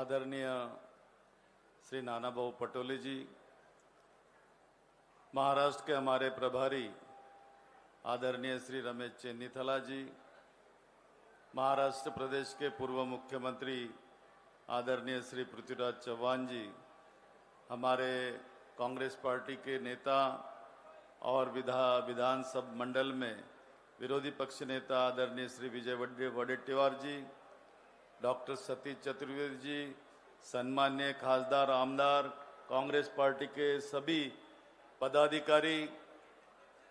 आदरणीय श्री नाना भाऊ पटोले जी, महाराष्ट्र के हमारे प्रभारी आदरणीय श्री रमेश चेन्नीथला जी, महाराष्ट्र प्रदेश के पूर्व मुख्यमंत्री आदरणीय श्री पृथ्वीराज चौहान जी, हमारे कांग्रेस पार्टी के नेता और विधानसभा मंडल में विरोधी पक्ष नेता आदरणीय श्री विजय वडेट्टीवार जी, डॉक्टर सतीश चतुर्वेदी जी, सम्मान्य खासदार आमदार, कांग्रेस पार्टी के सभी पदाधिकारी,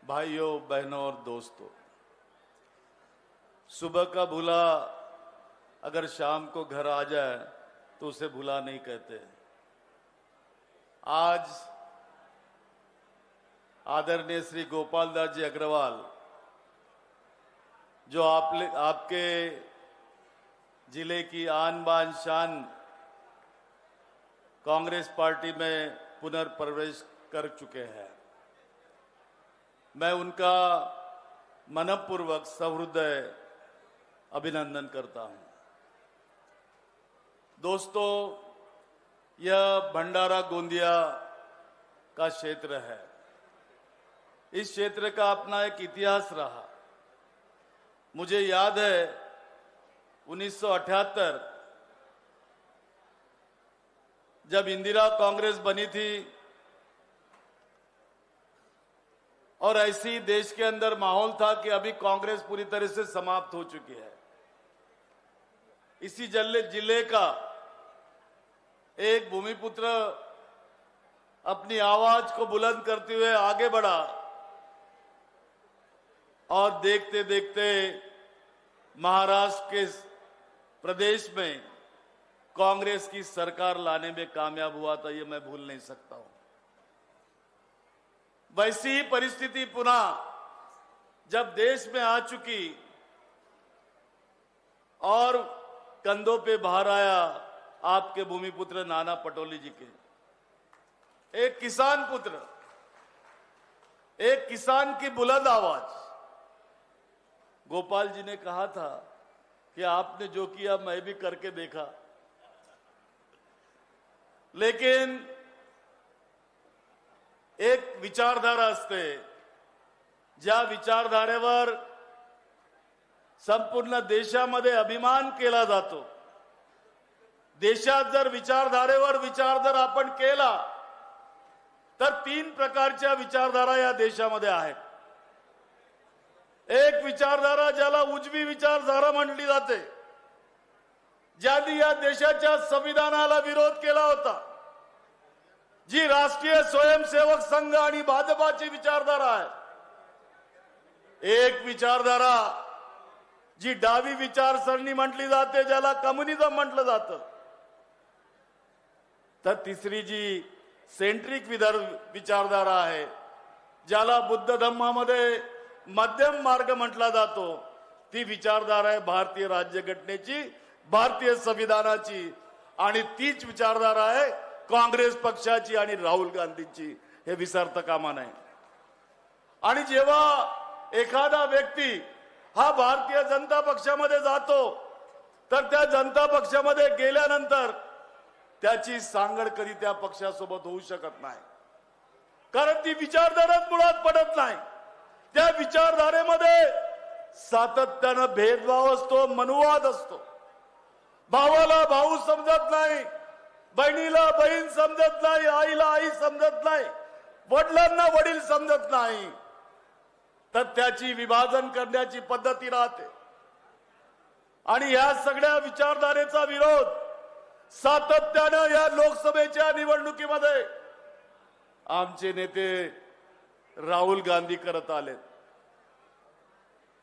भाइयों बहनों और दोस्तों, सुबह का भूला अगर शाम को घर आ जाए तो उसे भूला नहीं कहते। आज आदरणीय श्री गोपाल दास जी अग्रवाल, जो आपके जिले की आन बान शान, कांग्रेस पार्टी में पुनर्प्रवेश कर चुके हैं, मैं उनका मनपूर्वक सहृदय अभिनंदन करता हूं। दोस्तों, यह भंडारा गोंदिया का क्षेत्र है। इस क्षेत्र का अपना एक इतिहास रहा। मुझे याद है 1978 जब इंदिरा कांग्रेस बनी थी और ऐसी देश के अंदर माहौल था कि अभी कांग्रेस पूरी तरह से समाप्त हो चुकी है। इसी जिले का एक भूमिपुत्र अपनी आवाज को बुलंद करते हुए आगे बढ़ा और देखते देखते महाराष्ट्र के प्रदेश में कांग्रेस की सरकार लाने में कामयाब हुआ था। ये मैं भूल नहीं सकता हूं। वैसी ही परिस्थिति पुनः जब देश में आ चुकी और कंधों पे भार आया आपके भूमिपुत्र नाना पटोले जी के, एक किसान पुत्र, एक किसान की बुलंद आवाज। गोपाल जी ने कहा था कि आपने जो किया मैं भी करके देखा, लेकिन एक विचारधारा असते, ज्या विचारधारेवर संपूर्ण देशामध्ये अभिमान केला जातो। देशात जर विचारधारेवर विचार जर आपण केला तर 3 प्रकारच्या विचारधारा या देशामध्ये आहेत। एक विचारधारा ज्याला उजवी विचारधारा म्हटली जाते, ज्यांनी या देशाच्या संविधानाला विरोध केला होता, जी राष्ट्रीय स्वयंसेवक संघ आणि भाजपाची विचारधारा आहे। एक विचारधारा जी डावी विचारसरणी म्हटली जाते, ज्याला कम्युनिझम म्हटलं जातं। तर तिसरी जी सेंट्रिक विचारधारा आहे, ज्याला बुद्ध धम्मामध्ये मध्यम मार्ग म्हटला जातो, ती विचारधारा आहे भारतीय राज्यघटनेची, भारतीय संविधानाची, आणि तीच विचारधारा आहे काँग्रेस पक्षाची आणि राहुल गांधींची। हे विसरता कामा नये। आणि जेव्हा एखादा व्यक्ती हा भारतीय जनता पक्षामध्ये जातो तर त्या जनता पक्षामध्ये गेल्यानंतर त्याची सांगड कधी त्या पक्षासोबत होऊ शकत नाही, कारण ती विचारधाराच मुळात पडत नाही। त्या विचारधारेमध्ये सातत्याने भेदभाव असतो, मनुवाद असतो। भावाला भाऊ समजत नाही, बहिणीला बहीण समजत नाही, आईला आई समजत नाही, वडिलांना वडील समजत नाही, तर त्याची विभाजन करण्याची पद्धती राहते। आणि या सगळ्या विचारधारेचा विरोध सातत्याने या लोकसभेच्या निवडणुकीमध्ये आमचे नेते राहुल गांधी करत आले।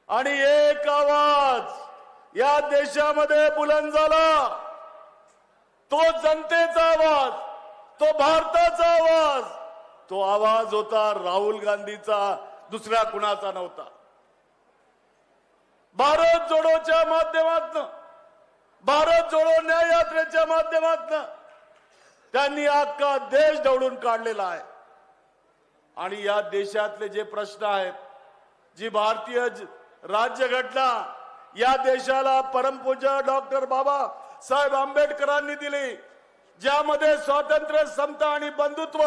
आणि एक आवाज या देशामध्ये बुलंद झाला, तो जनतेचा आवाज, तो भारताचा आवाज, तो आवाज होता राहुल गांधीचा, दुसऱ्या कुणाचा नव्हता। भारत जोडोच्या माध्यमातून, भारत जोडो न्याय यात्रेच्या माध्यमातून त्यांनी अख्खा देश दौडून काढलेला आहे। आणि या देशातले जे प्रश्न आहेत, जी भारतीय राज्यघटना या देशाला परमपूज्य डॉक्टर बाबा बाबासाहेब आंबेडकरांनी दिली, ज्यामध्ये स्वातंत्र्य, समता आणि बंधुत्व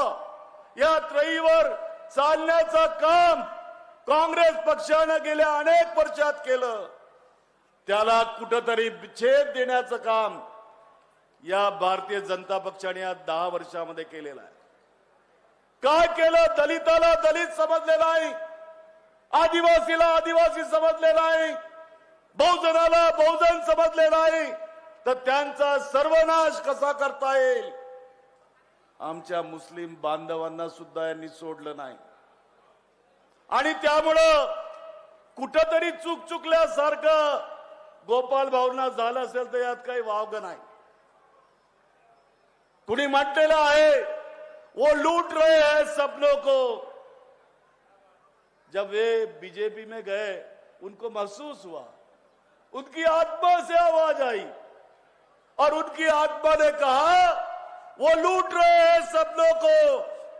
या त्रयीवर चालण्याचं काम काँग्रेस पक्षानं गेल्या अनेक वर्षात केलं, त्याला कुठंतरी छेद देण्याचं काम या भारतीय जनता पक्षाने या 10 वर्षामध्ये केलेलं आहे. काय केलं? दलिताला दलित समजले नाही, आदिवासीला आदिवासी समजले नाही, बहुजनाला बहुजन समजले नाही, तर त्यांचा सर्वनाश कसा करता येईल? आमच्या मुस्लिम बांधवांना सुद्धा यांनी सोडलं नाही. आणि त्यामुळं कुठंतरी चुकल्यासारखं गोपाल भाऊंना झालं असेल तर यात काही वावग नाही. कुणी म्हटलेलं आहे, वो लूट रहे हैं सपनों को. जब वे बीजेपी में गए उनको महसूस हुआ, उनकी आत्मा से आवाज आई और उनकी आत्मा ने कहा, वो लूट रहे हैं सपनों को,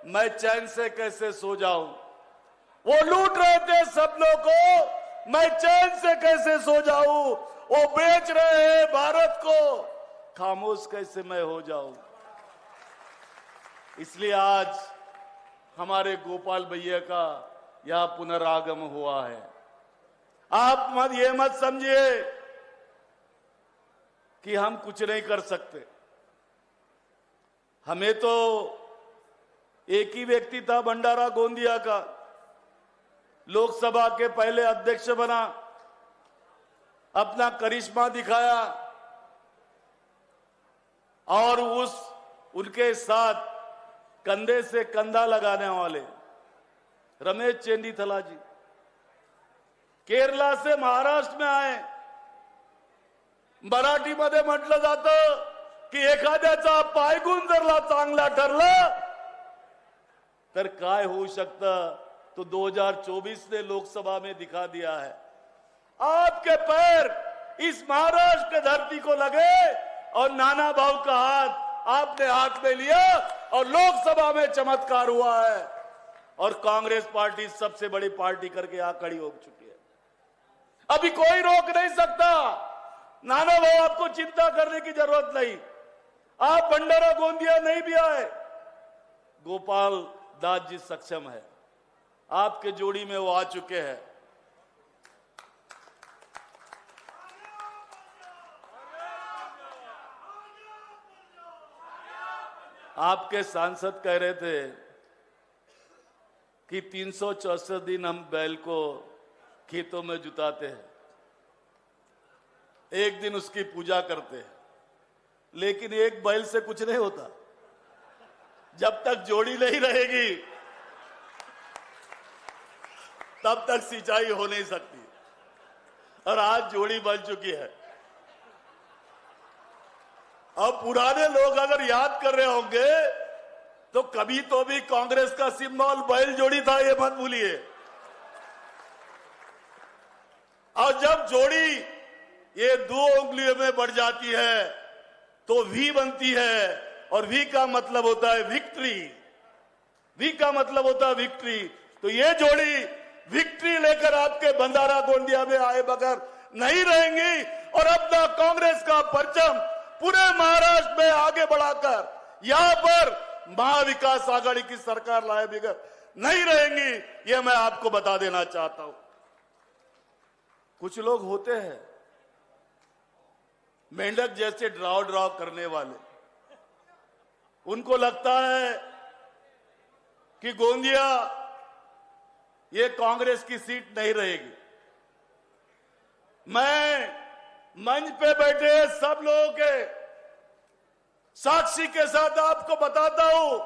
मैं चैन से कैसे सो जाऊं. वो लूट रहे थे सपनों को, मैं चैन से कैसे सो जाऊं. वो बेच रहे हैं भारत को, खामोश कैसे मैं हो जाऊं. इसलिए आज हमारे गोपाल भैया का यह पुनरागम हुआ है. आप ये मत समझिए कि हम कुछ नहीं कर सकते. हमें तो एक ही व्यक्ति था भंडारा गोंदिया का, लोकसभा के पहले अध्यक्ष बना, अपना करिश्मा दिखाया और उनके साथ कंधे से कंधा लगाने वाले रमेश चेन्नीथला जी केरला से महाराष्ट्र में आए. मराठीमध्ये म्हटलं जातं की एखाद्याचा पायगुण जर चांगला ठरला तर काय होऊ शकतं, तो 2024 ने लोकसभा में दिखा दिया है. आपके पैर इस महाराष्ट्र की धरती को लगे और नाना भाऊ का हाथ आपने हाथ में लिया और लोकसभा में चमत्कार हुआ है और कांग्रेस पार्टी सबसे बड़ी पार्टी करके यहां खड़ी हो चुकी है. अभी कोई रोक नहीं सकता. नाना भाऊ, आपको चिंता करने की जरूरत नहीं. आप भंडारा गोंदिया नहीं भी आए, गोपाल दास जी सक्षम है, आपके जोड़ी में वो आ चुके हैं. आपके सांसद कह रहे थे कि 364 दिन हम बैल को खेतों में जुताते हैं, एक दिन उसकी पूजा करते हैं, लेकिन एक बैल से कुछ नहीं होता. जब तक जोड़ी नहीं रहेगी तब तक सिंचाई हो नहीं सकती. और आज जोड़ी बन चुकी है. अब पुराने लोग अगर याद कर रहे होंगे तो कभी तो भी कांग्रेस का सिंबल बैल जोड़ी था, ये मत भूलिए. और जब जोड़ी ये 2 उंगलियों में बढ़ जाती है तो वी बनती है, और वी का मतलब होता है विक्ट्री. वी का मतलब होता है विक्ट्री. तो ये जोड़ी विक्ट्री लेकर आपके भंडारा गोंदिया में आए बगैर नहीं रहेंगी और अपना कांग्रेस का परचम पूरे महाराष्ट्र में आगे बढ़ाकर यहां पर महाविकास आघाड़ी की सरकार लाए बगैर नहीं रहेंगी. ये मैं आपको बता देना चाहता हूं. कुछ लोग होते हैं मेंढक जैसे ड्राव करने वाले. उनको लगता है कि गोंदिया ये कांग्रेस की सीट नहीं रहेगी. मैं मंच पे बैठे सब लोगों के साक्षी के साथ आपको बताता हूं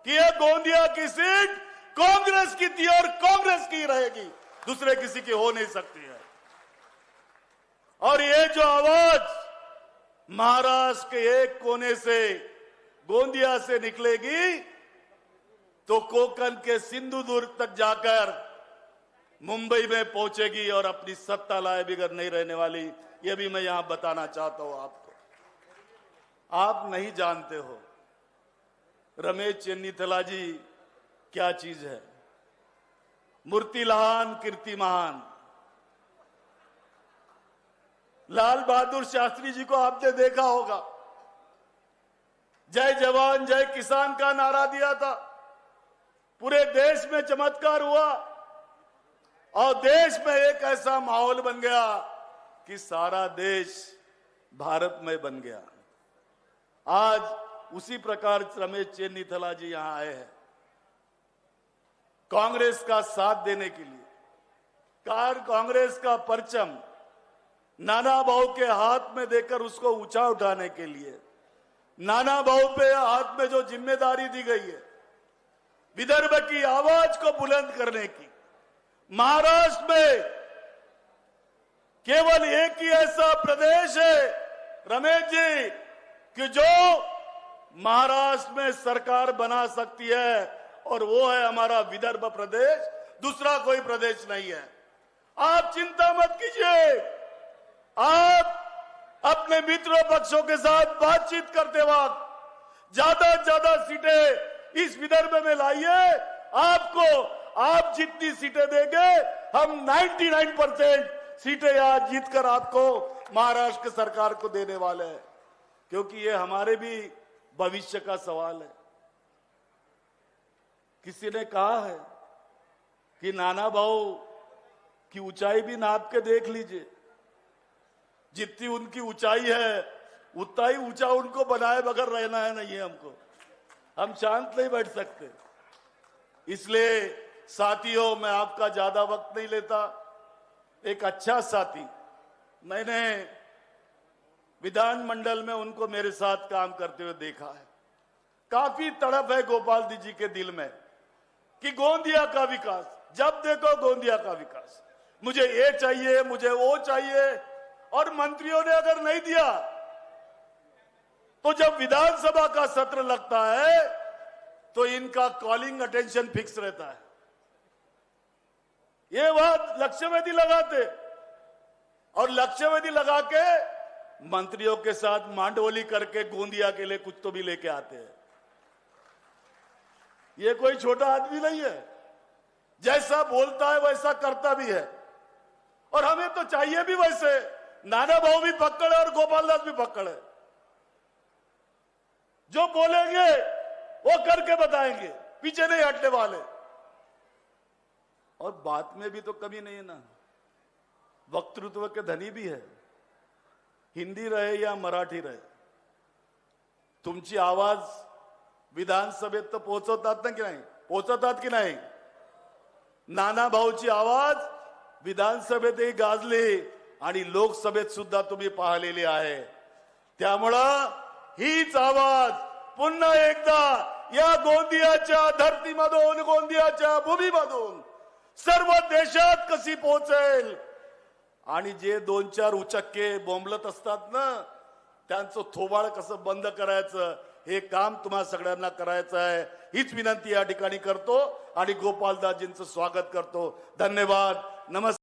कि ये गोंदिया की सीट कांग्रेस की थी और कांग्रेस की रहेगी, दूसरे किसी की हो नहीं सकती है. और ये जो आवाज महाराष्ट्र के एक कोने से गोंदिया से निकलेगी तो कोंकण के सिंधुदुर्ग तक जाकर मुंबई में पहुंचेगी और अपनी सत्ता लाए बिगड़ नहीं रहने वाली. यह भी मैं यहां बताना चाहता हूं आपको. आप नहीं जानते हो रमेश चेन्नीथला जी क्या चीज है. मूर्ति लहान कीर्ति महान. लाल बहादुर शास्त्री जी को आपने देखा होगा, जय जवान जय किसान का नारा दिया था। पूरे देश में चमत्कार हुआ और देश में एक ऐसा माहौल बन गया कि सारा देश भारतमय बन गया। आज उसी प्रकार रमेश चेन्नीथला जी यहां आए हैं कांग्रेस का साथ देने के लिए। कांग्रेस का परचम नाना भाऊ के हाथ में देकर उसको ऊंचा उठाने के लिए, नाना भाऊ पे हाथ में जो जिम्मेदारी दी गई है विदर्भ की आवाज को बुलंद करने की। महाराष्ट्र में केवल एक ही ऐसा प्रदेश है रमेश जी कि जो महाराष्ट्र में सरकार बना सकती है और वो है हमारा विदर्भ प्रदेश, दूसरा कोई प्रदेश नहीं है। आप चिंता मत कीजिए, आप अपने मित्रों पक्षों के साथ बातचीत करते वक्त ज्यादा से ज्यादा सीटें इस विदर्भ में लाइए। आपको आप जितनी सीटें देंगे हम 99% सीटें यहां जीतकर आपको महाराष्ट्र की सरकार को देने वाले हैं, क्योंकि ये हमारे भी भविष्य का सवाल है। किसी ने कहा है कि नाना भाऊ की ऊंचाई भी नाप के देख लीजिए, जितनी उनकी ऊंचाई है उतना ही ऊंचा उनको बनाए बगैर रहना है नहीं है हमको। हम शांत नहीं बैठ सकते। इसलिए साथियों, मैं आपका ज्यादा वक्त नहीं लेता। एक अच्छा साथी, मैंने विधानमंडल में उनको मेरे साथ काम करते हुए देखा है। काफी तड़प है गोपाल जी के दिल में कि गोंदिया का विकास, जब देखो गोंदिया का विकास, मुझे ये चाहिए, मुझे वो चाहिए। और मंत्रियों ने अगर नहीं दिया तो जब विधानसभा का सत्र लगता है तो इनका कॉलिंग अटेंशन फिक्स रहता है। ये बात लक्ष्यवेधी लगाते और लक्ष्यवेधी लगा के मंत्रियों के साथ मांडवली करके गोंदिया के लिए कुछ तो भी लेके आते हैं। ये कोई छोटा आदमी नहीं है, जैसा बोलता है वैसा करता भी है। और हमें तो चाहिए भी वैसे। नाना भाऊ भी पक्कड़ है और गोपाल दास भी पक्कड़ है, जो बोलेंगे वो करके बताएंगे, पीछे नहीं हटने वाले। और बात में भी तो कमी नहीं है ना, वक्तृत्व के धनी भी है। हिंदी रहे या मराठी रहे, तुमची आवाज विधानसभेत तर पोहोचवतात ना की नाही, पोहोचवतात की नाही? नाना भाऊची आवाज विधानसभेतही गाजली आणि लोकसभेत सुद्धा तुम्ही पाहिलेली आहे। त्यामुळं हीच आवाज पुन्हा एकदा या गोंदियाच्या धरतीमधून, गोंदियाच्या भूमीमधून सर्व देशात कशी पोहोचेल। आणि जे 2-4 उचक्के बोंबलत असतात ना, त्यांचं थोबाळ कसं बंद करायचं हे काम तुम्हा सगळ्यांना करायचं आहे। हीच विनंती या ठिकाणी करतो आणि गोपालदासजींचं स्वागत करतो। धन्यवाद, नमस्कार।